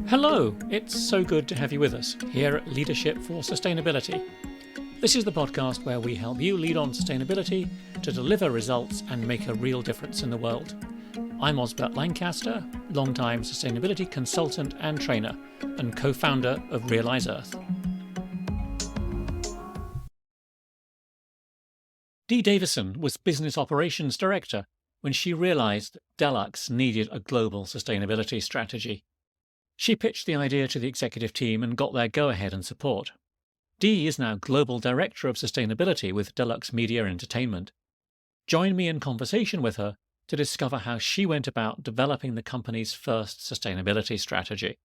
Hello, it's so good to have you with us here at Leadership for Sustainability. This is the podcast where we help you lead on sustainability to deliver results and make a real difference in the world. I'm Osbert Lancaster, longtime sustainability consultant and trainer, and co-founder of realise.earth. Dee Davison was Business Operations Director when she realised Deluxe needed a global sustainability strategy. She pitched the idea to the executive team and got their go-ahead and support. Dee is now Global Director of Sustainability with Deluxe Media Entertainment. Join me in conversation with her to discover how she went about developing the company's first sustainability strategy.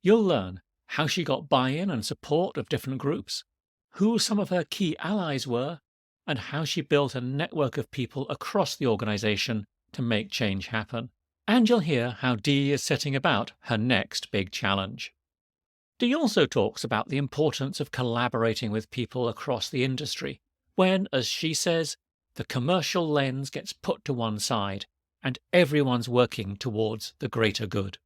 You'll learn how she got buy-in and support of different groups, who some of her key allies were, and how she built a network of people across the organisation to make change happen. And you'll hear how Dee is setting about her next big challenge. Dee also talks about the importance of collaborating with people across the industry when, as she says, the commercial lens gets put to one side and everyone's working towards the greater good.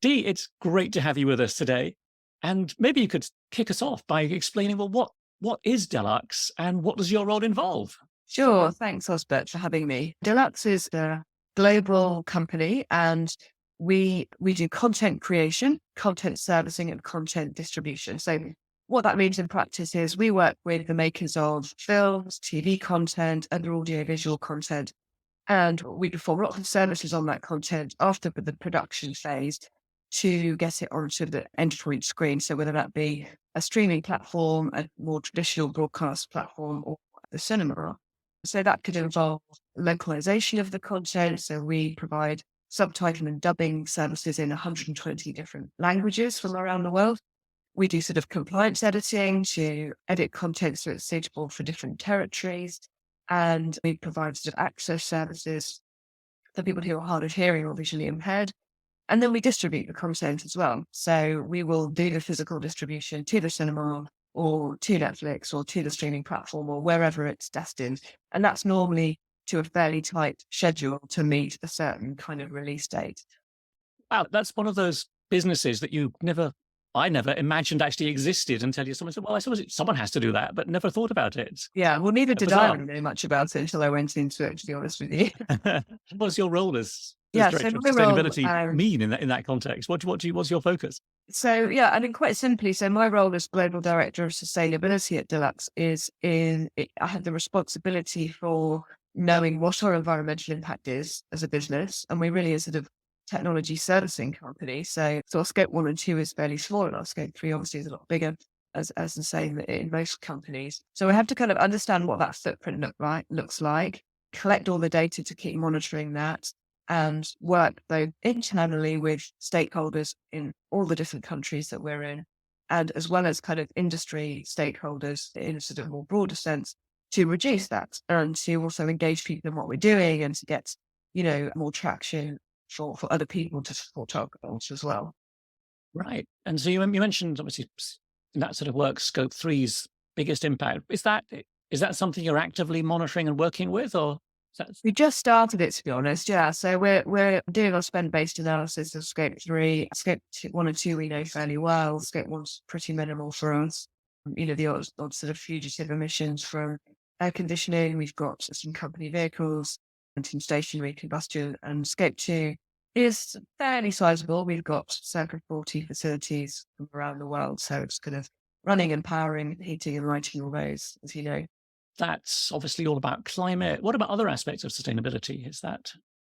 Dee, it's great to have you with us today. And maybe you could kick us off by explaining, well, what is Deluxe and what does your role involve? Sure. Thanks, Osbert, for having me. Deluxe is a global company, and we do content creation, content servicing, and content distribution. So what that means in practice is we work with the makers of films, TV content, and audiovisual content, and we perform lots of services on that content after the production phase to get it onto the endpoint screen. So whether that be a streaming platform, a more traditional broadcast platform, or the cinema. So that could involve localization of the content. So we provide subtitle and dubbing services in 120 different languages from around the world. We do sort of compliance editing to edit content so it's suitable for different territories. And we provide sort of access services for people who are hard of hearing or visually impaired. And then we distribute the content as well. So we will do the physical distribution to the cinema or to Netflix or to the streaming platform or wherever it's destined. And that's normally to a fairly tight schedule to meet a certain kind of release date. Wow, that's one of those businesses that I never imagined actually existed until someone said, well, I suppose someone has to do that, but never thought about it. Yeah, well, neither did I know much about it until I went into it, to be honest with you. What's your role as Director of Sustainability mean in that context? What's your focus? So, yeah, I mean, quite simply, so my role as Global Director of Sustainability at Deluxe I have the responsibility for knowing what our environmental impact is as a business. And we really are sort of technology servicing company. So our scope 1 and 2 is fairly small, and our scope 3 obviously is a lot bigger, as the same in most companies. So we have to kind of understand what that footprint looks like, collect all the data to keep monitoring that, and work both internally with stakeholders in all the different countries that we're in, and as well as kind of industry stakeholders in a sort of more broader sense to reduce that and to also engage people in what we're doing and to get, more traction for other people to support our goals as well. Right. And so you mentioned obviously in that sort of work, scope 3's biggest impact. Is that something you're actively monitoring and working with, or? We just started it, to be honest. Yeah. So we're doing our spend-based analysis of scope 3. Scope 1 and 2 we know fairly well. Scope 1's pretty minimal for us. The odd sort of fugitive emissions from air conditioning. We've got some company vehicles and some stationary combustion. And scope 2 is fairly sizable. We've got circa 40 facilities from around the world. So it's kind of running and powering, heating and lighting all those, as you know. That's obviously all about climate. What about other aspects of sustainability?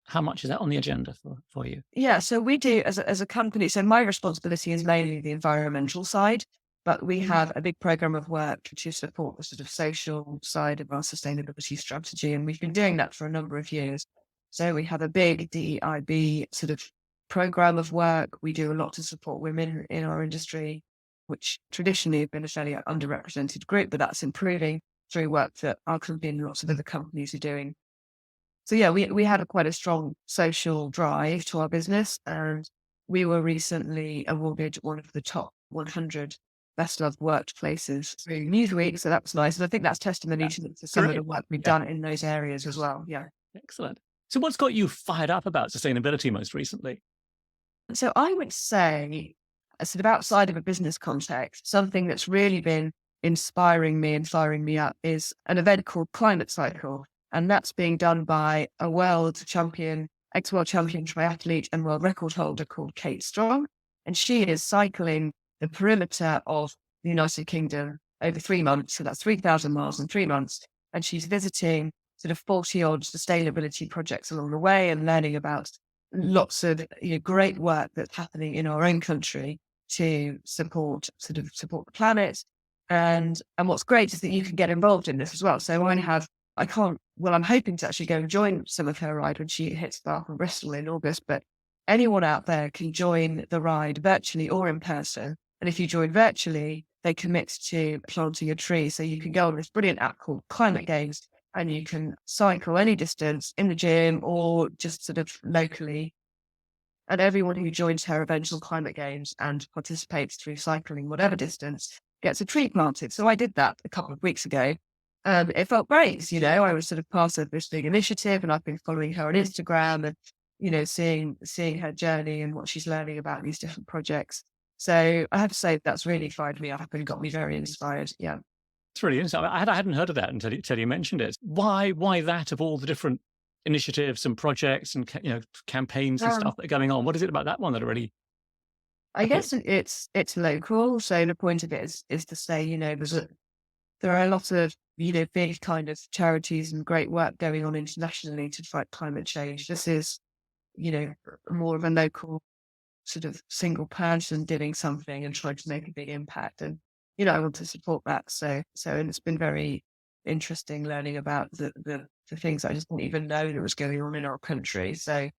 How much is that on the agenda for you? Yeah, so we do as a company. So my responsibility is mainly the environmental side, but we have a big program of work to support the sort of social side of our sustainability strategy. And we've been doing that for a number of years. So we have a big DEIB sort of program of work. We do a lot to support women in our industry, which traditionally have been a fairly underrepresented group, but that's improving through work that our company and lots of other companies are doing. So yeah, we had quite a strong social drive to our business, and we were recently awarded one of the top 100 best loved workplaces through Newsweek. So that was nice. And I think that's testimony to some of the work we've done in those areas as well. Yeah. Excellent. So what's got you fired up about sustainability most recently? So I would say, sort of outside of a business context, something that's really been inspiring me and firing me up is an event called Climate Cycle. And that's being done by a world champion, ex-world champion triathlete and world record holder called Kate Strong. And she is cycling the perimeter of the United Kingdom over 3 months. So that's 3,000 miles in 3 months. And she's visiting sort of 40 odd sustainability projects along the way and learning about lots of great work that's happening in our own country to support the planet. And what's great is that you can get involved in this as well. So I'm hoping to actually go and join some of her ride when she hits Bath and Bristol in August. But anyone out there can join the ride virtually or in person. And if you join virtually, they commit to planting a tree. So you can go on this brilliant app called Climate Games, and you can cycle any distance in the gym or just sort of locally. And everyone who joins her eventual Climate Games and participates through cycling whatever distance gets a tree planted. So I did that a couple of weeks ago. It felt great. I was sort of part of this big initiative, and I've been following her on Instagram and, seeing her journey and what she's learning about these different projects. So I have to say that's really fired me up and got me very inspired. Yeah. It's really interesting. I hadn't heard of that until you mentioned it. Why that of all the different initiatives and projects and campaigns and stuff that are going on? What is it about that one that are really? I guess it's local. So the point of it is to say, there are a lot of big kind of charities and great work going on internationally to fight climate change. This is more of a local sort of single person doing something and trying to make a big impact. And I want to support that. So and it's been very interesting learning about the things I just didn't even know that was going on in our country. So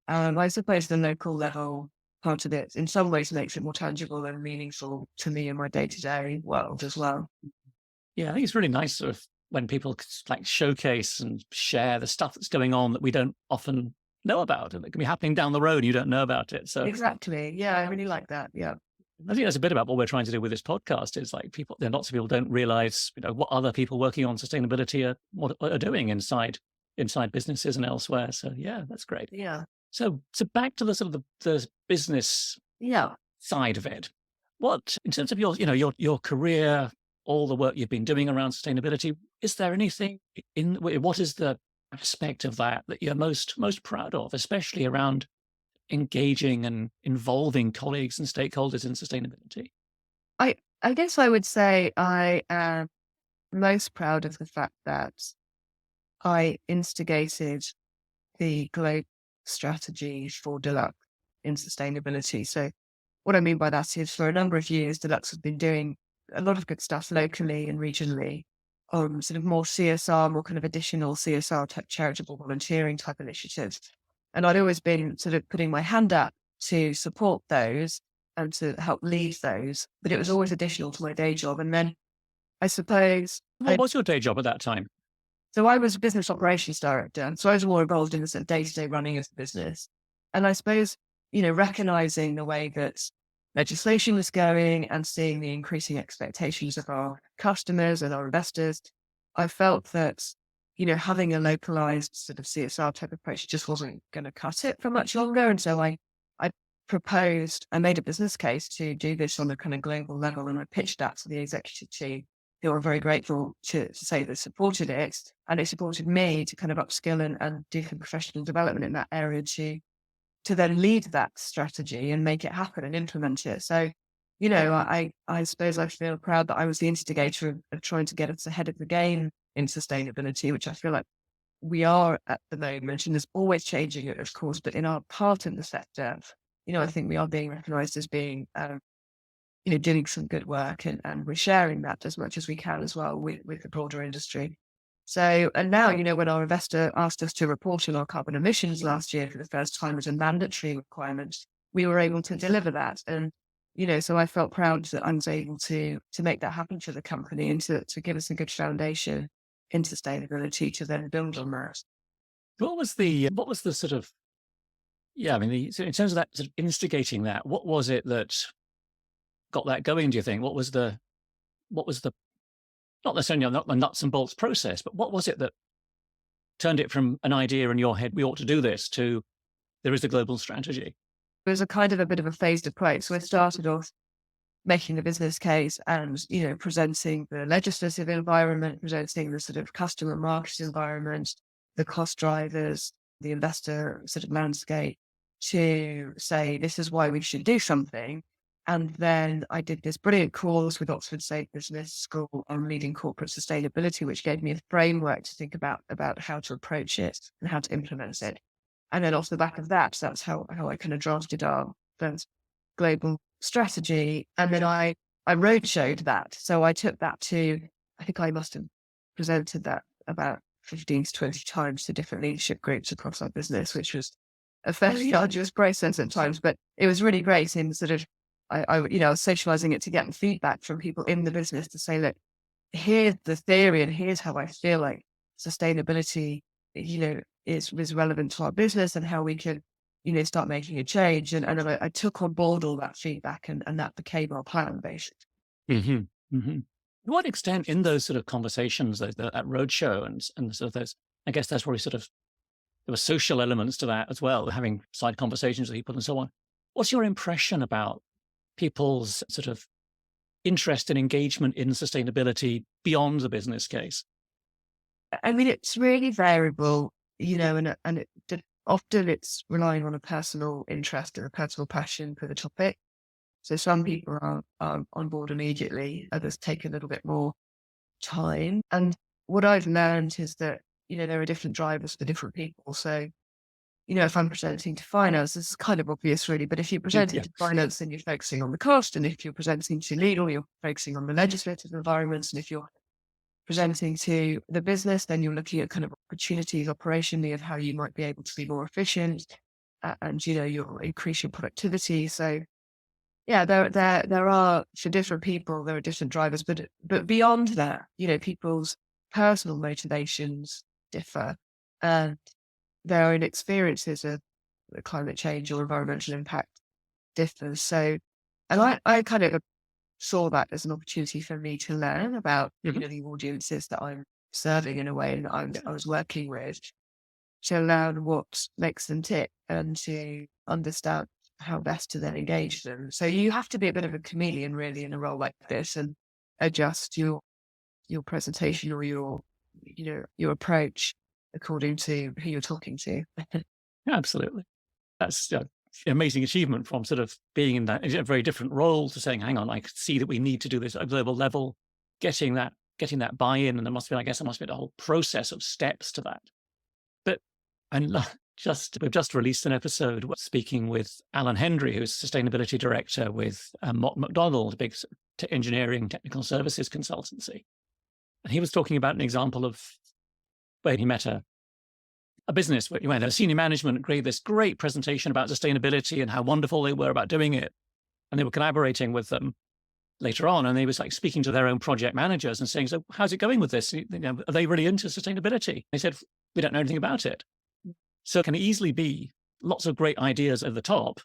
I suppose the local level part of it in some ways makes it more tangible and meaningful to me in my day-to-day world as well. Yeah, I think it's really nice sort of when people like showcase and share the stuff that's going on that we don't often know about, and it can be happening down the road and you don't know about it. So exactly. Yeah, I really like that. Yeah. I think that's a bit about what we're trying to do with this podcast. Is like lots of people don't realize, what other people working on sustainability are doing inside businesses and elsewhere. So yeah, that's great. Yeah. So back to the sort of the business side of it. What, in terms of your career, all the work you've been doing around sustainability, is there anything what is the aspect of that you're most proud of, especially around engaging and involving colleagues and stakeholders in sustainability? I guess I would say I am most proud of the fact that I instigated the global strategy for Deluxe in sustainability. So what I mean by that is for a number of years, Deluxe has been doing a lot of good stuff locally and regionally on sort of more CSR, more kind of additional CSR type charitable volunteering type initiatives. And I'd always been sort of putting my hand up to support those and to help lead those, but it was always additional to my day job. And then I suppose What was your day job at that time? So I was a business operations director. So I was more involved in the sort of day-to-day running of the business. And I suppose, recognizing the way that legislation was going and seeing the increasing expectations of our customers and our investors, I felt that, having a localized sort of CSR type approach just wasn't going to cut it for much longer. And so I made a business case to do this on a kind of global level. And I pitched that to the executive team, who are very grateful to say they supported it. And it supported me to kind of upskill and do some professional development in that area to then lead that strategy and make it happen and implement it. So, I suppose I feel proud that I was the instigator of trying to get us ahead of the game in sustainability, which I feel like we are at the moment, and there's always changing it, of course, but in our part in the sector, I think we are being recognized as being, doing some good work, and we're sharing that as much as we can as well with the broader industry. So, and now, when our investor asked us to report on our carbon emissions last year for the first time as a mandatory requirement, we were able to deliver that. And, so I felt proud that I was able to make that happen for the company and to give us a good foundation in sustainability to then build on that. What was the sort of, so in terms of that sort of instigating that, what was it that got that going, do you think? What was the not necessarily not the nuts and bolts process, but what was it that turned it from an idea in your head, we ought to do this, to there is a global strategy? It was a kind of a bit of a phased approach. So I started off making the business case and, presenting the legislative environment, presenting the sort of customer market environment, the cost drivers, the investor sort of landscape to say, this is why we should do something. And then I did this brilliant course with Oxford Safe Business School on leading corporate sustainability, which gave me a framework to think about how to approach it and how to implement it. And then off the back of that, that's how I kind of drafted our first global strategy. And then I roadshowed that. So I took that to, I think I must have presented that about 15 to 20 times to different leadership groups across our business, which was a fairly arduous process at times, but it was really great in sort of, I was socializing it to get feedback from people in the business to say, look, here's the theory and here's how I feel like sustainability, is relevant to our business and how we can, start making a change. And I took on board all that feedback and that became our plan, basically. Mm-hmm. Mm-hmm. To what extent in those sort of conversations, that roadshow and sort of those, I guess that's probably sort of, there were social elements to that as well, having side conversations with people and so on. What's your impression about people's sort of interest and engagement in sustainability beyond the business case? I mean, it's really variable, often it's relying on a personal interest and a personal passion for the topic. So some people are on board immediately, others take a little bit more time. And what I've learned is that, there are different drivers for different people. So, if I'm presenting to finance, this is kind of obvious really, but if you're presenting to finance, then you're focusing on the cost. And if you're presenting to legal, you're focusing on the legislative environments. And if you're presenting to the business, then you're looking at kind of opportunities operationally of how you might be able to be more efficient and, you'll increase your productivity. So yeah, there are, for different people, there are different drivers, but beyond that, people's personal motivations differ and their own experiences of climate change or environmental impact differs. So, and I kind of saw that as an opportunity for me to learn about, the audiences that I'm serving in a way and that I was working with, to learn what makes them tick and to understand how best to then engage them. So you have to be a bit of a chameleon really in a role like this and adjust your presentation or your approach according to who you're talking to. Absolutely. That's an amazing achievement from sort of being in that a very different role to saying, hang on, I see that we need to do this at a global level, getting that buy-in. And there must be a whole process of steps to that. But we've just released an episode speaking with Alan Hendry, who's sustainability director with Mott MacDonald, a big engineering technical services consultancy. And he was talking about an example of where he met a business where the senior management gave this great presentation about sustainability and how wonderful they were about doing it. And they were collaborating with them later on. And they was like speaking to their own project managers and saying, so how's it going with this? Are they really into sustainability? They said, we don't know anything about it. So it can easily be lots of great ideas at the top.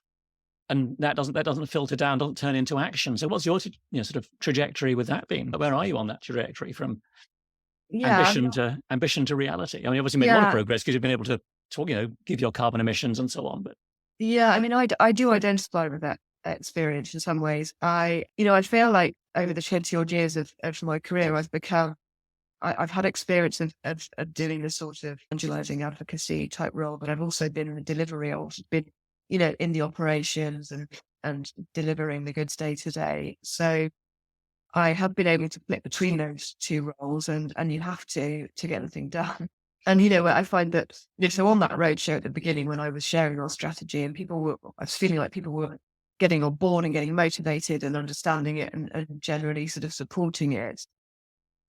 And that doesn't filter down, doesn't turn into action. So what's your sort of trajectory with that been? Where are you on that trajectory from ambition to reality? I mean, obviously made a lot of progress because you've been able to talk, give your carbon emissions and so on. But yeah, I mean, I do identify with that experience in some ways. I feel like over the 20 odd years of my career, I've had experience of doing this sort of evangelizing advocacy type role, but I've also been in the delivery of, been, in the operations and delivering the goods day to day. So I have been able to flip between those two roles and you have to get the thing done. And, I find that, so on that roadshow at the beginning when I was sharing our strategy and I was feeling like people were getting on board and getting motivated and understanding it and generally sort of supporting it.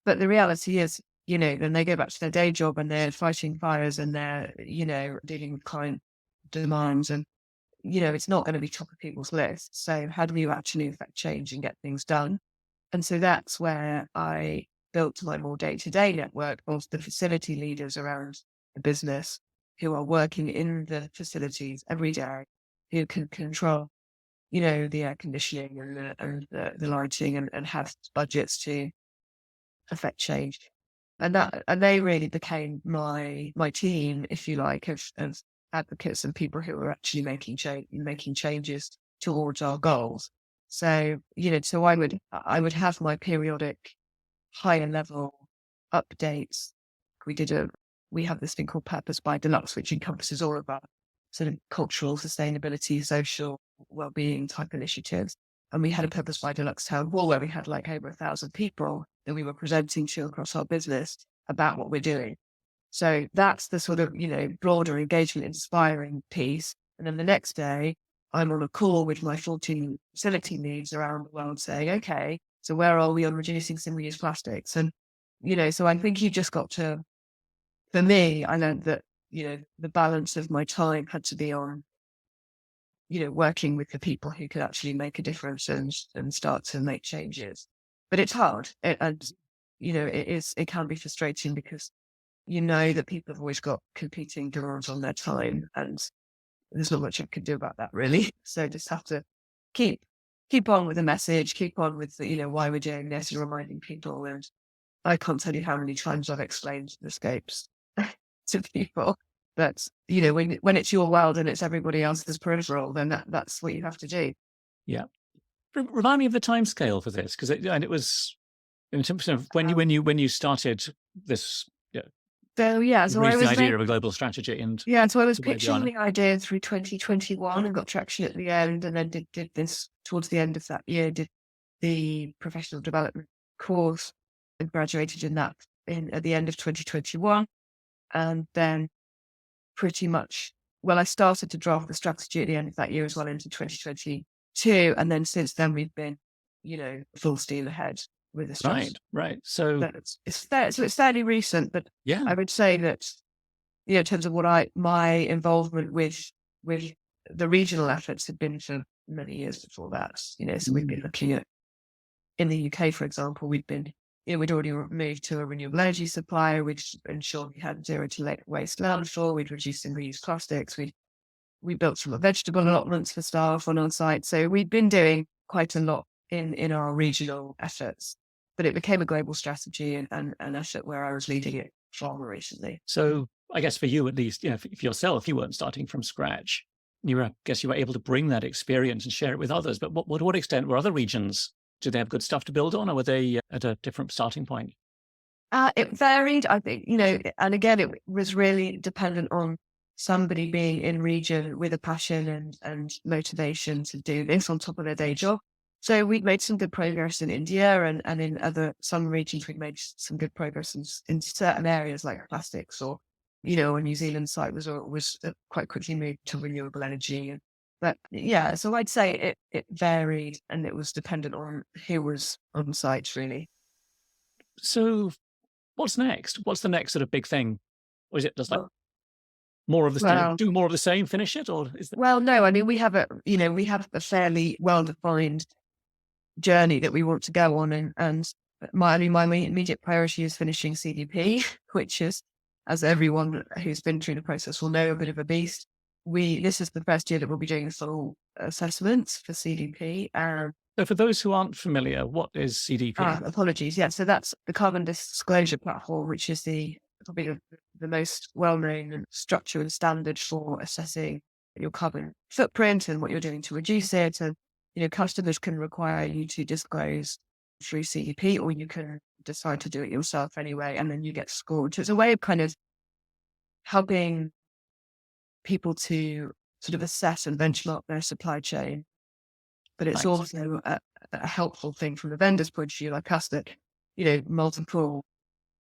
But the reality is, then they go back to their day job and they're fighting fires and they're, dealing with client demands and, it's not going to be top of people's lists. So how do you actually affect change and get things done? And so that's where I built my more day-to-day network of the facility leaders around the business who are working in the facilities every day, who can control, the air conditioning and the lighting and have budgets to affect change. And they really became my team, if you like, of advocates and people who are actually making changes towards our goals. So, so I would have my periodic higher level updates. We have this thing called Purpose by Deluxe, which encompasses all of our sort of cultural sustainability, social well-being type initiatives. And we had a Purpose by Deluxe town hall where we had like over 1,000 people that we were presenting to across our business about what we're doing. So that's the sort of, broader engagement, inspiring piece. And then the next day, I'm on a call with my 14 facility leads around the world saying, okay, so where are we on reducing single-use plastics? And, so I think you just got to, for me, I learned that, the balance of my time had to be on, working with the people who could actually make a difference and start to make changes. But it's hard. It can be frustrating because that people have always got competing demands on their time, and there's not much I can do about that, really. So just have to keep on with the message, keep on with why we're doing this, and reminding people. And I can't tell you how many times I've explained the scapes to people. But when it's your world and it's everybody else's peripheral, then that's what you have to do. Yeah. Remind me of the timescale for this, because it was in terms of when you started this. So raised the idea of a global strategy, so I was pitching the idea through 2021 and got traction at the end, and then did this towards the end of that year. Did the professional development course and graduated in that at the end of 2021, and then pretty much I started to draft the strategy at the end of that year as well into 2022, and then since then we've been full steam ahead with the strategy. Right. So it's fairly recent, but yeah, I would say that in terms of what my involvement with the regional efforts had been for many years before that. So we've been looking at, in the UK, for example, we'd already moved to a renewable energy supplier, which ensured we had zero to waste landfill. We'd reduced single-use plastics. We built some vegetable allotments for staff on our site. So we'd been doing quite a lot in our regional efforts, but it became a global strategy and an effort where I was leading it far more recently. So I guess for you, at least, for yourself, you weren't starting from scratch. I guess you were able to bring that experience and share it with others. But to what extent were other regions? Did they have good stuff to build on, or were they at a different starting point? It varied, I think, and again, it was really dependent on somebody being in region with a passion and motivation to do this on top of their day job. So we'd made some good progress in India and in some regions, we'd made some good progress in certain areas like plastics, or, a New Zealand site was quite quickly moved to renewable energy. But yeah, so I'd say it varied, and it was dependent on who was on site, really. So what's next? What's the next sort of big thing? Or is it just like more of the do more of the same, finish it, or is that? Well, no, I mean, we have a fairly well-defined journey that we want to go on, and my immediate priority is finishing CDP, which is, as everyone who's been through the process will know, a bit of a beast. This is the first year that we'll be doing full assessments for CDP. So for those who aren't familiar, what is CDP? Apologies. Yeah, so that's the Carbon Disclosure Platform, which is probably the most well-known structure and standard for assessing your carbon footprint and what you're doing to reduce it. And customers can require you to disclose through CDP, or you can decide to do it yourself anyway, and then you get scored. So it's a way of kind of helping people to sort of assess and benchmark their supply chain. But it's also a helpful thing from the vendor's point of view, like us, that, multiple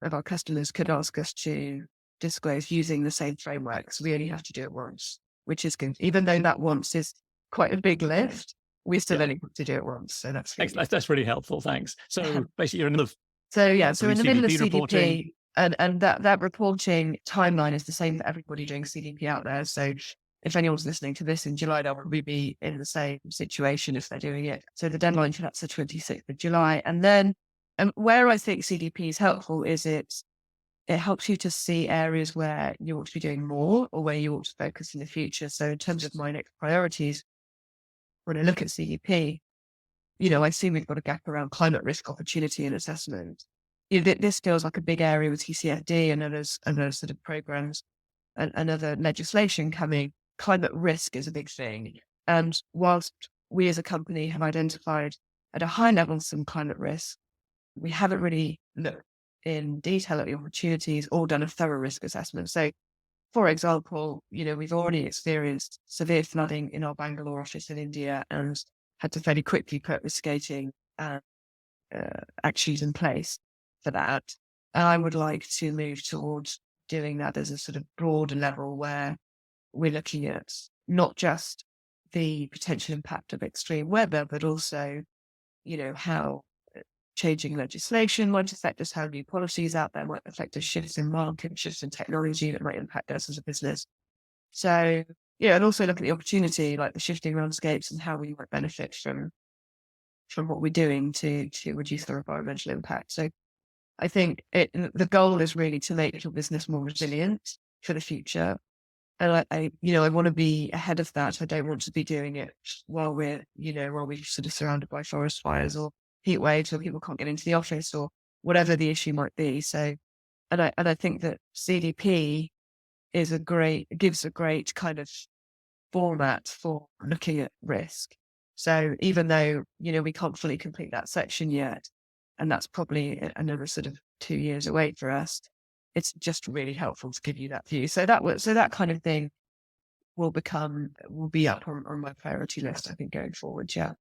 of our customers could ask us to disclose using the same framework. So we only have to do it once, which is good. Even though that once is quite a big lift, we still only have to do it once. So that's really helpful. Thanks. So basically you're in the middle of So in the middle of CDP reporting. And that reporting timeline is the same for everybody doing CDP out there. So if anyone's listening to this in July, they'll probably be in the same situation if they're doing it. So the deadline for that's the 26th of July. And then where I think CDP is helpful is it helps you to see areas where you ought to be doing more, or where you ought to focus in the future. So in terms of my next priorities, when I look at CDP, I see we've got a gap around climate risk opportunity and assessment. This feels like a big area with TCFD and others sort of programs. and other legislation coming, climate risk is a big thing. And whilst we as a company have identified at a high level some climate risk, we haven't really looked in detail at the opportunities or done a thorough risk assessment. So, for example, we've already experienced severe flooding in our Bangalore office in India and had to fairly quickly put mitigating actions in place for that. And I would like to move towards doing that as a sort of broader level where we're looking at not just the potential impact of extreme weather, but also, how changing legislation might affect us, how new policies out there might affect us, shifts in market, shifts in technology that might impact us as a business. So, yeah, and also look at the opportunity, like the shifting landscapes and how we might benefit from what we're doing to reduce our environmental impact. So I think the goal is really to make your business more resilient for the future. And I want to be ahead of that. I don't want to be doing it while we're sort of surrounded by forest fires or heat waves or people can't get into the office or whatever the issue might be. So, and I think that CDP gives a great kind of format for looking at risk. So even though, we can't fully complete that section yet, and that's probably another sort of 2 years away for us, it's just really helpful to give you that view. So that kind of thing will be up on my priority list, I think, going forward. Yeah.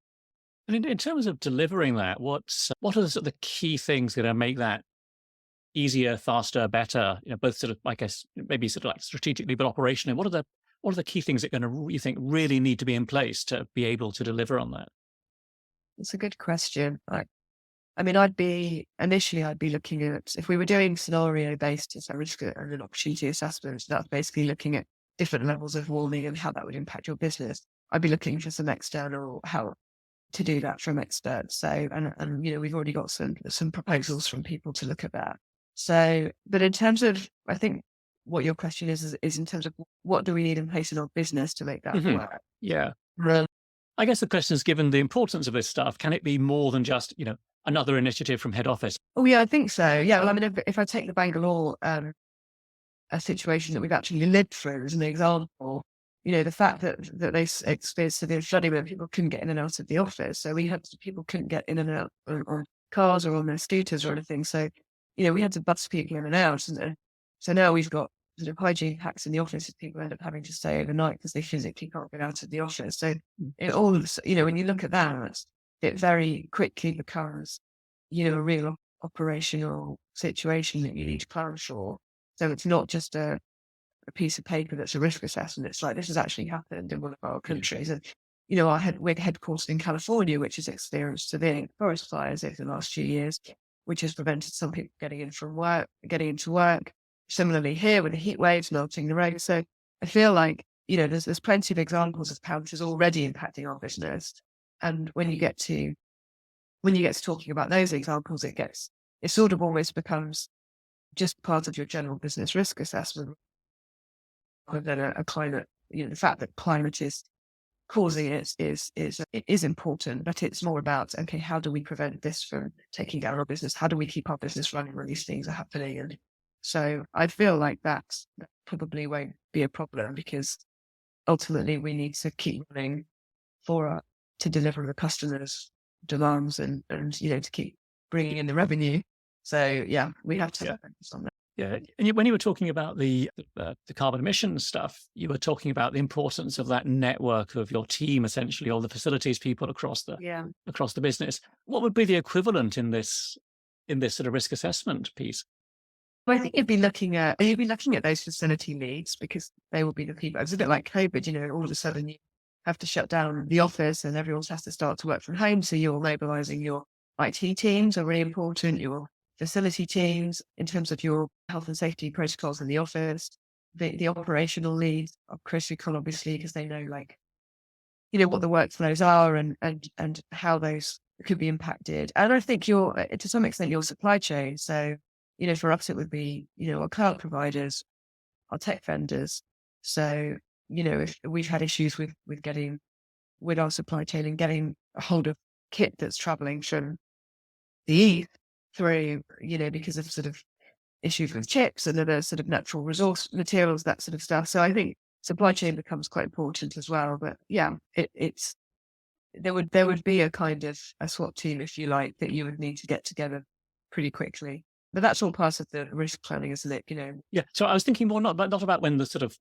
And in terms of delivering that, what are the sort of the key things that are make that easier, faster, better? Both sort of, I guess, maybe sort of like strategically, but operationally. What are the key things that you think really need to be in place to be able to deliver on that? It's a good question. I'd be looking at, if we were doing scenario based as a risk and an opportunity assessment, that's basically looking at different levels of warming and how that would impact your business. I'd be looking for some external help to do that from experts. So, and we've already got some proposals from people to look at that. So, but in terms of, I think what your question is in terms of what do we need in place in our business to make that work? Yeah. Um, I guess the question is, given the importance of this stuff, can it be more than just, another initiative from head office? Oh yeah, I think so. Yeah. Well, if I take the Bangalore a situation that we've actually lived through as an example, the fact that they experienced severe flooding where people couldn't get in and out of the office. So people couldn't get in and out on cars or on their scooters or anything. So, we had to bus people in and out. And so now we've got sort of hygiene packs in the office that people end up having to stay overnight because they physically can't get out of the office. So when you look at that, it very quickly becomes, a real operational situation that you need to plan for. So it's not just a piece of paper that's a risk assessment. It's like, this has actually happened in one of our countries. And, we're headquartered in California, which has experienced severe forest fires over the last few years, which has prevented some people getting into work. Similarly here with the heat waves melting the road. So I feel like, there's plenty of examples of how this is already impacting our business. And when you get to talking about those examples, it sort of almost becomes just part of your general business risk assessment rather than a climate, the fact that climate is causing it is important, but it's more about, okay, how do we prevent this from taking down our business? How do we keep our business running when these things are happening? And so I feel like that probably won't be a problem because ultimately we need to keep running to deliver the customers' demands and to keep bringing in the revenue. So yeah, we have to focus on that. Yeah, and when you were talking about the carbon emissions stuff, you were talking about the importance of that network of your team, essentially, all the facilities people across the business. What would be the equivalent in this sort of risk assessment piece? Well, I think you'd be looking at those facility leads because they will be the people. It's a bit like COVID, all of a sudden you have to shut down the office and everyone has to start to work from home. So you're mobilizing your IT teams are really important. Your facility teams in terms of your health and safety protocols in the office. The operational leads are critical, obviously, because they know what the workflows are and how those could be impacted. And I think to some extent your supply chain. So, for us it would be, our cloud providers, our tech vendors. So, if we've had issues with our supply chain and getting a hold of kit that's traveling from the east through, because of sort of issues with chips and other sort of natural resource materials, that sort of stuff. So I think supply chain becomes quite important as well. But yeah, it's there would be a kind of a SWAT team, if you like, that you would need to get together pretty quickly. But that's all part of the risk planning, isn't it? Yeah. So I was thinking more not about when the sort of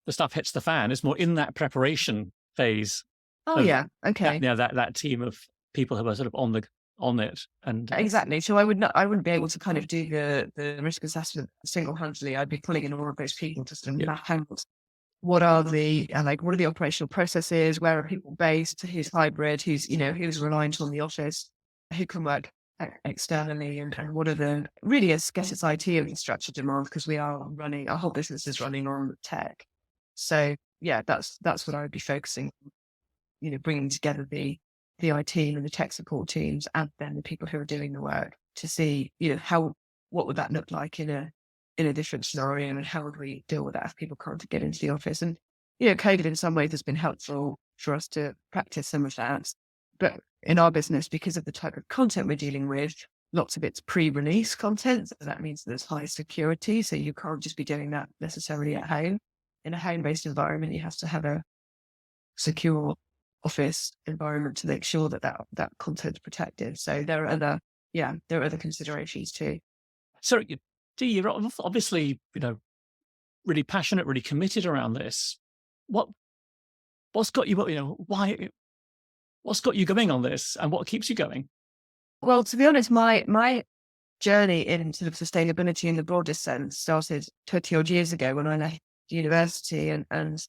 the stuff hits the fan. It's more in that preparation phase. Oh yeah, okay. That team of people who are sort of on it. And exactly. So I wouldn't be able to kind of do the risk assessment single-handedly. I'd be pulling in all of those people to sort of map out what are the operational processes, where are people based, who's hybrid, who's reliant on the office, who can work externally, and what are the really, I guess it's IT infrastructure demand, because our whole business is running on tech. So yeah, that's what I would be focusing on, bringing together the IT and the tech support teams, and then the people who are doing the work, to see, what would that look like in a different scenario, and how would we deal with that if people can't get into the office. And, COVID in some ways has been helpful for us to practice some of that. But in our business, because of the type of content we're dealing with, lots of it's pre-release content. So that means there's high security. So you can't just be doing that necessarily at home. In a home-based environment, you have to have a secure office environment to make sure that content's protected. So there are other considerations too. So, you're obviously, really passionate, really committed around this. What's got you, what's got you going on this, and what keeps you going? Well, to be honest, my journey in sort of sustainability in the broadest sense started 20 odd years ago when I left university, and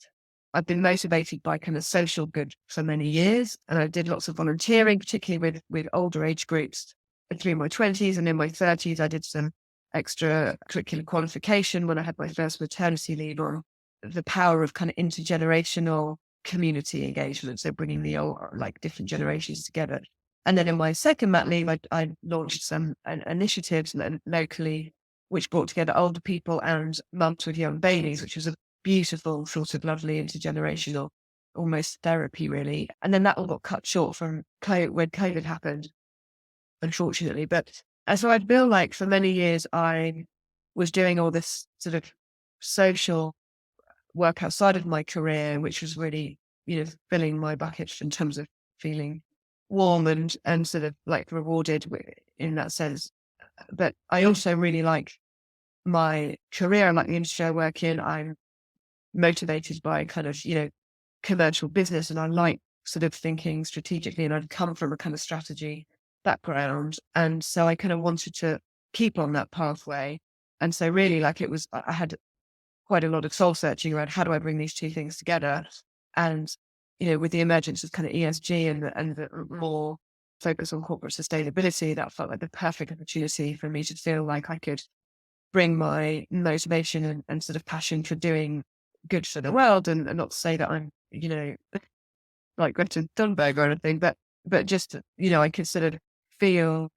I've been motivated by kind of social good for many years. And I did lots of volunteering, particularly with older age groups through my 20s, and in my 30s, I did some extra curricular qualification when I had my first maternity leave on the power of kind of intergenerational community engagement. So bringing the different generations together. And then in my second mat leave, I launched some initiatives locally, which brought together older people and mums with young babies, which was a beautiful, sort of lovely intergenerational, almost therapy, really. And then that all got cut short when COVID happened, unfortunately. But so I feel like for many years I was doing all this sort of social work outside of my career, which was really, filling my bucket in terms of feeling warm and sort of like rewarded in that sense. But I also really like my career. I like the industry I work in. I'm motivated by kind of, commercial business, and I like sort of thinking strategically, and I'd come from a kind of strategy background. And so I kind of wanted to keep on that pathway. And so really, I had quite a lot of soul searching around how do I bring these two things together. And, with the emergence of kind of ESG and the more focus on corporate sustainability, that felt like the perfect opportunity for me to feel like I could bring my motivation and sort of passion for doing good for the world, and not to say that I'm, like Greta Thunberg or anything, but just, I could sort of feel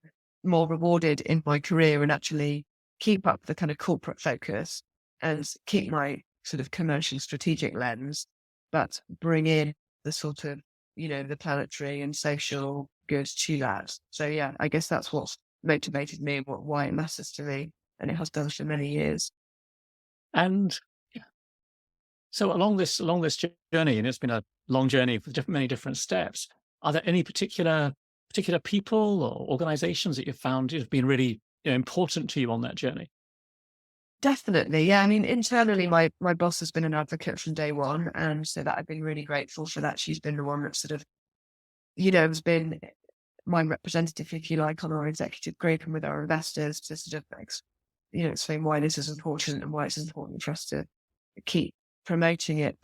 more rewarded in my career and actually keep up the kind of corporate focus and keep my sort of commercial strategic lens, but bring in the sort of, the planetary and social good to that. So yeah, I guess that's what's motivated me and why it matters to me. And it has done for many years. And so along this journey, and it's been a long journey with many different steps, are there any particular people or organizations that you've found have been really important to you on that journey? Definitely. Yeah. I mean, internally, my boss has been an advocate from day one. And so that I've been really grateful for that. She's been the one that sort of, has been my representative, if you like, on our executive group and with our investors to sort of, explain why this is important and why it's important for us to keep promoting it.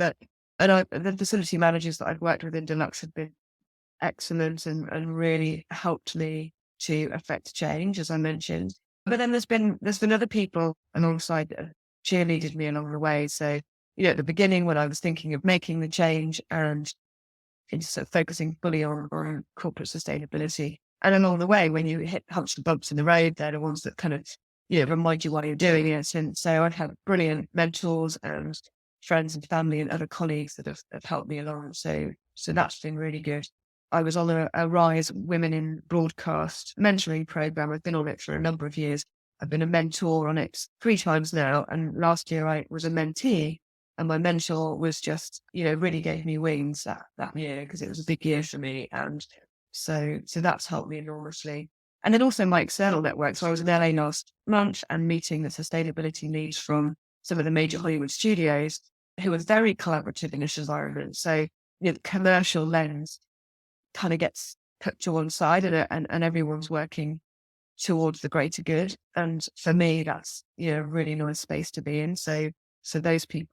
And the facility managers that I've worked with in Deluxe have been excellent and really helped me to affect change, as I mentioned. But then there's been other people alongside that cheerleaded me along the way. So, at the beginning when I was thinking of making the change and sort of focusing fully on corporate sustainability, and along the way when you hit humps and bumps in the road, they're the ones that kind of, remind you why you're doing it. And so I've had brilliant mentors and friends and family and other colleagues that have helped me along. So that's been really good. I was on a RISE Women in Broadcast mentoring program. I've been on it for a number of years. I've been a mentor on it 3 times now. And last year I was a mentee, and my mentor was just, really gave me wings that year, because it was a big year for me. And so that's helped me enormously. And then also my external network. So I was in LA last month and meeting the sustainability leads from some of the major Hollywood studios, who are very collaborative in this environment. So, the commercial lens kind of gets put to one side, and everyone's working towards the greater good. And for me, that's, a really nice space to be in. So those people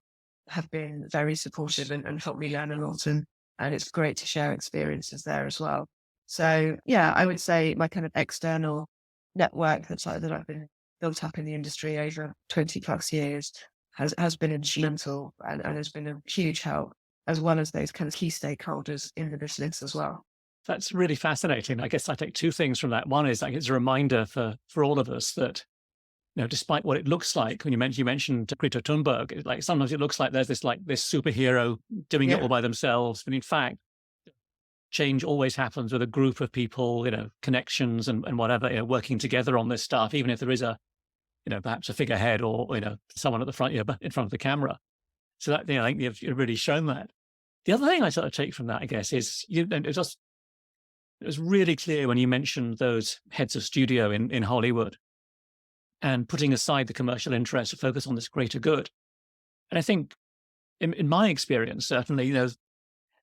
have been very supportive and helped me learn a lot. And it's great to share experiences there as well. So yeah, I would say my kind of external network that I've been built up in the industry over 20 plus years has been instrumental, and has been a huge help, as well as those kind of key stakeholders in the business as well. That's really fascinating. I guess I take two things from that. One is like it's a reminder for all of us that, despite what it looks like, when you mentioned Greta Thunberg, like sometimes it looks like there's this superhero doing it all by themselves, but in fact, change always happens with a group of people, connections and whatever, working together on this stuff, even if there is perhaps a figurehead or someone at the front, in front of the camera. So that I think you've really shown that. The other thing I sort of take from that, I guess, is it was really clear when you mentioned those heads of studio in Hollywood and putting aside the commercial interest to focus on this greater good. And I think in my experience, certainly,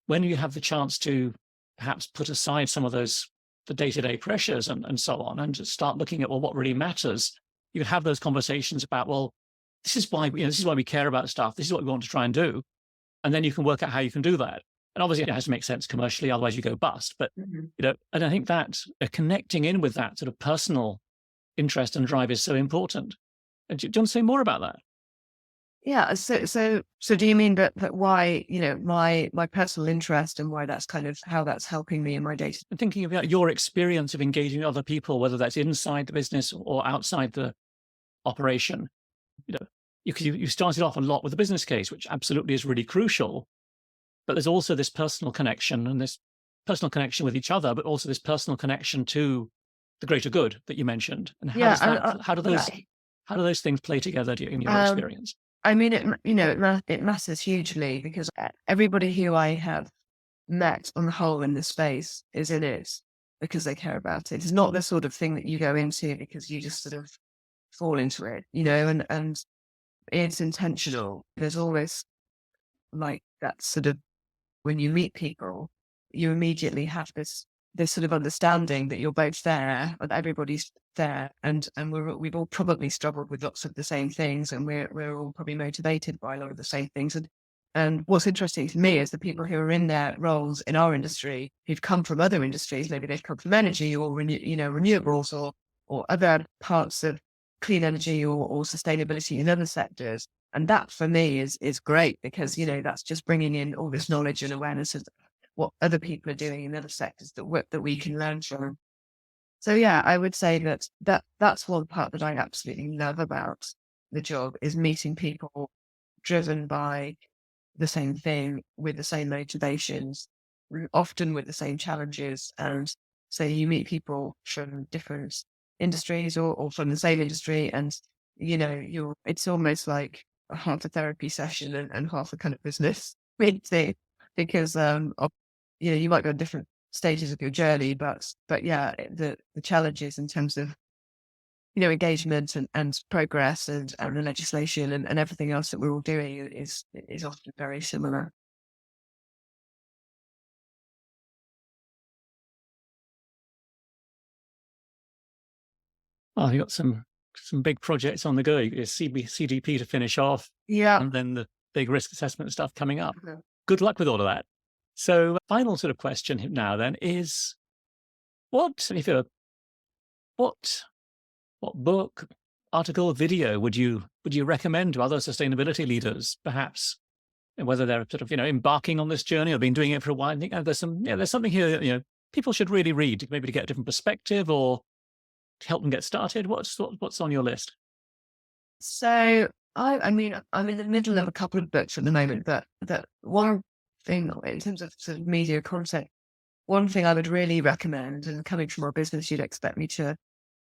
when you have the chance to perhaps put aside some of the day-to-day pressures and so on, and just start looking at, well, what really matters, you can have those conversations about, well, this is why we care about stuff. This is what we want to try and do. And then you can work out how you can do that. And obviously it has to make sense commercially, otherwise you go bust. But, and I think that connecting in with that sort of personal interest and drive is so important. Do you want to say more about that? Yeah. So do you mean that why, my personal interest, and why that's kind of how that's helping me in my day? And thinking about your experience of engaging other people, whether that's inside the business or outside the operation, you started off a lot with the business case, which absolutely is really crucial. But there's also this personal connection, and this personal connection with each other, but also this personal connection to the greater good that you mentioned. And how do those things play together in your experience? I mean, it matters hugely, because everybody who I have met on the whole in this space is in it because they care about it. It's not the sort of thing that you go into because you just sort of fall into it, and it's intentional. There's always like that sort of, when you meet people, you immediately have this sort of understanding that you're both there, that everybody's there, and we've all probably struggled with lots of the same things, and we're all probably motivated by a lot of the same things. And what's interesting to me is the people who are in their roles in our industry, who've come from other industries, maybe they've come from energy or renewables or other parts of clean energy or sustainability in other sectors. And that for me is great, because, that's just bringing in all this knowledge and awareness of what other people are doing in other sectors that we can learn from. So yeah, I would say that's one part that I absolutely love about the job, is meeting people driven by the same thing, with the same motivations, often with the same challenges. And so you meet people from different industries or from the same industry, and it's almost like half a therapy session and half a kind of business meeting, because you might go at different stages of your journey, but yeah, the challenges in terms of engagement and progress and the legislation and everything else that we're all doing is often very similar. Oh, you got some big projects on the go. Your CDP to finish off, and then the big risk assessment stuff coming up. Good luck with all of that. So, final sort of question now then is, what book, article, video would you recommend to other sustainability leaders, perhaps, and whether they're sort of embarking on this journey or been doing it for a while? I think there's something here that people should really read, maybe to get a different perspective or to help them get started. What's on your list? So I'm in the middle of a couple of books at the moment, but that one thing in terms of sort of media content, one thing I would really recommend, and coming from our business, you'd expect me to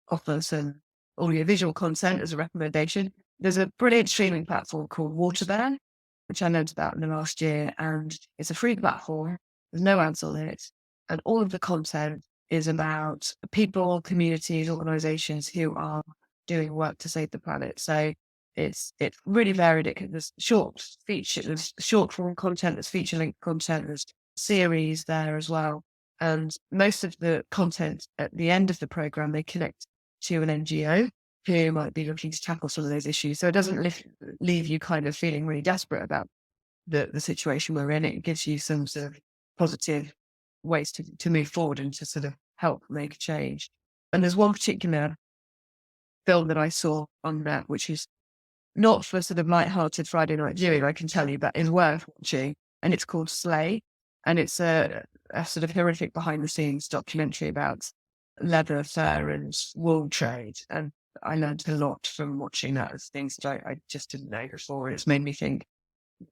offer some audiovisual content as a recommendation. There's a brilliant streaming platform called Waterbear, which I learned about in the last year, and it's a free platform. There's no ads on it, and all of the content is about people, communities, organizations who are doing work to save the planet. So it's really varied. There's there's short form content, there's feature length content, there's series there as well. And most of the content at the end of the program, they connect to an NGO who might be looking to tackle some of those issues. So it doesn't leave you kind of feeling really desperate about the situation we're in. It gives you some sort of positive ways to move forward and to sort of help make a change. And there's one particular film that I saw on that, which is not for sort of light-hearted Friday night viewing, I can tell you, but is worth watching. And it's called Slay. And it's a sort of horrific behind-the-scenes documentary about leather, fur, and wool trade. And I learned a lot from watching that, as things that I just didn't know before. It's made me think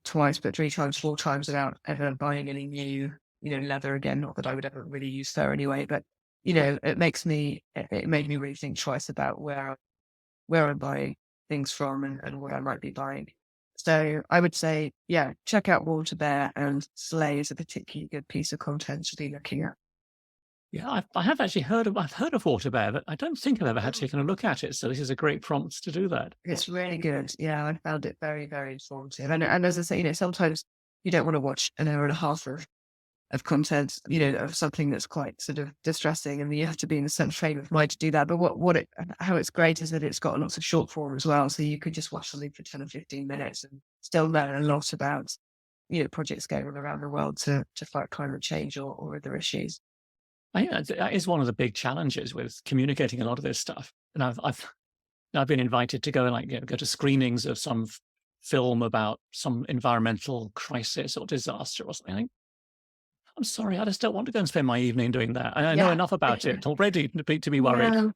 twice, but 3 times, 4 times about ever buying any new, leather again. Not that I would ever really use fur anyway, but it made me really think twice about where I'm buying things from and what I might be buying. So I would say, yeah, check out Waterbear, and Slay is a particularly good piece of content to be looking at. Yeah, I have actually I've heard of Waterbear, but I don't think I've ever had taken a look at it. So this is a great prompt to do that. It's really good. Yeah, I found it very, very informative. And as I say, sometimes you don't want to watch an hour and a half of content, of something that's quite sort of distressing, and you have to be in a certain frame of mind to do that. But how it's great is that it's got lots of short form as well. So you could just watch something for 10 or 15 minutes and still learn a lot about, projects going on around the world to fight climate change or other issues. I think that is one of the big challenges with communicating a lot of this stuff. And I've been invited to go and go to screenings of some film about some environmental crisis or disaster or something. I think, I'm sorry, I just don't want to go and spend my evening doing that. I know enough about it already to be worried. Yeah.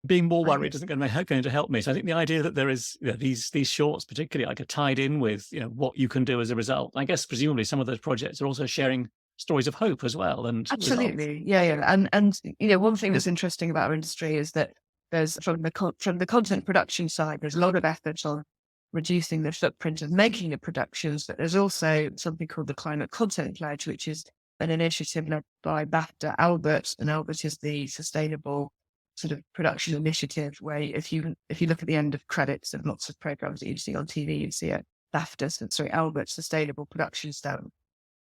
Being more worried isn't going to help me. So I think the idea that there is these shorts, particularly, are tied in with what you can do as a result. I guess presumably some of those projects are also sharing stories of hope as well. And absolutely, yeah. And one thing that's interesting about our industry is that there's from the content production side, there's a lot of effort on reducing the footprint of making the productions, but there's also something called the Climate Content Pledge, which is an initiative led by BAFTA Albert, and Albert is the sustainable sort of production initiative, where if you look at the end of credits of lots of programs that you see on TV, you see a Albert Sustainable Production Stone.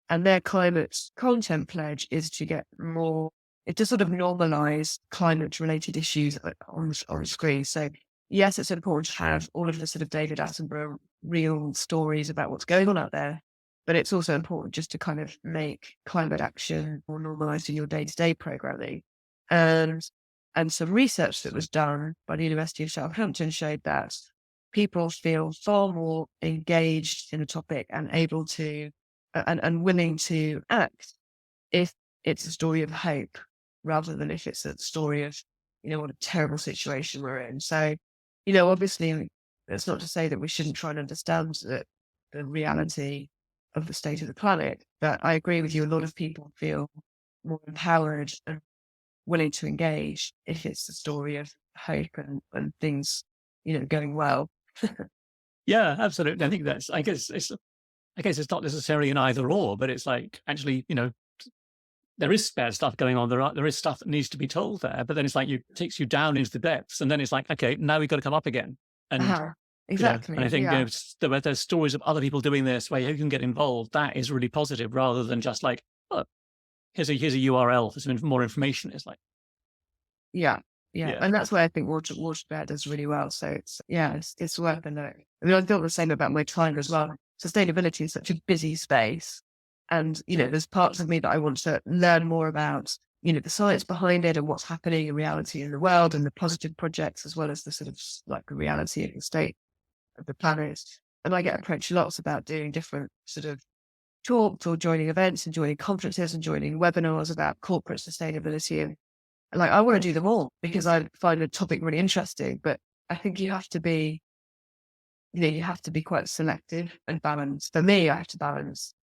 And their climate content pledge is to get more, to sort of normalize climate related issues on screen. So yes, it's important to have all of the sort of David Attenborough real stories about what's going on out there, but it's also important just to kind of make climate action more normalized in your day-to-day programming. And some research that was done by the University of Southampton showed that people feel far more engaged in a topic and able to and willing to act if it's a story of hope, rather than if it's a story of, what a terrible situation we're in. So, obviously, that's not to say that we shouldn't try and understand the reality of the state of the planet. But I agree with you, a lot of people feel more empowered and willing to engage if it's a story of hope and things, going well. Yeah, absolutely. I think I guess it's not necessarily an either or, but it's actually, there is spare stuff going on. There is stuff that needs to be told there, but then it's it takes you down into the depths, and then it's okay, now we've got to come up again. And exactly. And I think there's stories of other people doing this where you can get involved. That is really positive, rather than just oh, here's a URL for some more information. It's yeah. And that's where I think Waterbear does really well. So it's worth a note. I mean, I feel the same about my time as well. Sustainability is such a busy space. And, there's parts of me that I want to learn more about, the science behind it and what's happening in reality in the world, and the positive projects, as well as the sort of the reality of the state of the planet. And I get approached lots about doing different sort of talks or joining events and joining conferences and joining webinars about corporate sustainability. And I want to do them all because I find the topic really interesting, but I think you have to be quite selective and balanced. For me, I have to balance,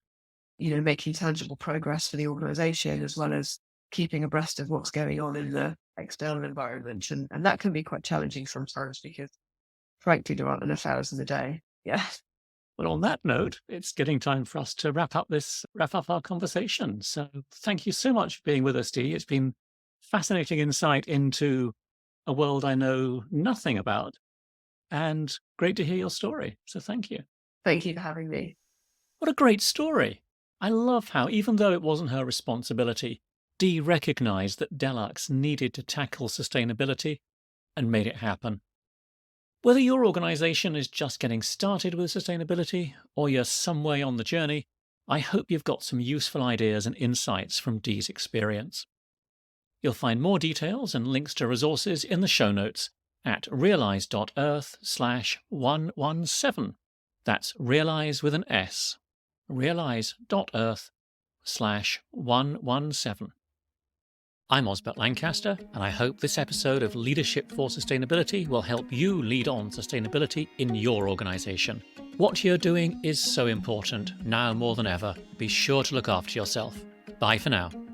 making tangible progress for the organization, as well as keeping abreast of what's going on in the external environment. And that can be quite challenging sometimes because, frankly, there aren't enough hours in the day. Yeah. Well, on that note, it's getting time for us to wrap up our conversation. So thank you so much for being with us, Dee. It's been fascinating insight into a world I know nothing about, and great to hear your story. So thank you. Thank you for having me. What a great story. I love how, even though it wasn't her responsibility, Dee recognized that Deluxe needed to tackle sustainability and made it happen. Whether your organization is just getting started with sustainability or you're some way on the journey, I hope you've got some useful ideas and insights from Dee's experience. You'll find more details and links to resources in the show notes at realise.earth/117. That's realise with an S. realise.earth/117. I'm Osbert Lancaster, and I hope this episode of Leadership for Sustainability will help you lead on sustainability in your organisation. What you're doing is so important, now more than ever. Be sure to look after yourself. Bye for now.